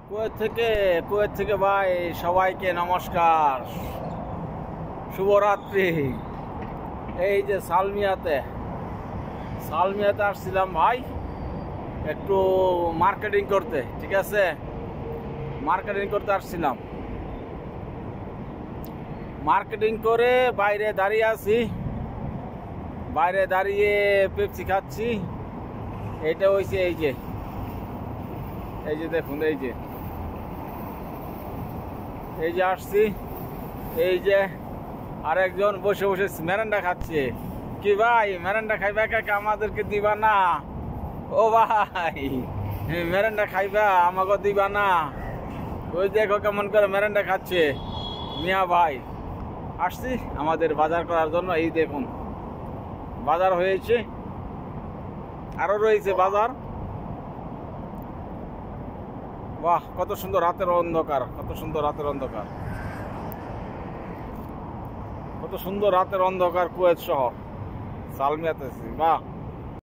Kuwait থেকে ভাই সবাইকে নমস্কার, শুভরাত্রি। এই যে সালমিয়াতে আসছিলাম ভাই, একটু মার্কেটিং করতে। ঠিক আছে, মার্কেটিং করতে আসছিলাম। মার্কেটিং করে বাইরে দাঁড়িয়ে আছি, বাইরে দাঁড়িয়ে পেপসি খাচ্ছি। এইটা হয়েছে এই যে দেখুন, এই যে আসছি, এই যে আরেকজন বসে বসে মেরান্ডা খাচ্ছে। কি ভাই, মেরান্ডা খাইবা একা আমাদেরকে দিবা না? ও ভাই, মেরান্ডা খাইবা আমাকে দিবা না? ওই দেখো কেমন করে মেরান্ডা খাচ্ছে মিয়া ভাই। আসছি আমাদের বাজার করার জন্য। এই দেখুন বাজার হয়েছে, আরো রয়েছে বাজার। বাহ, কত সুন্দর রাতের অন্ধকার, কত সুন্দর রাতের অন্ধকার, কত সুন্দর রাতের অন্ধকার কুয়েত শহর সালমিয়াতে। বাহ।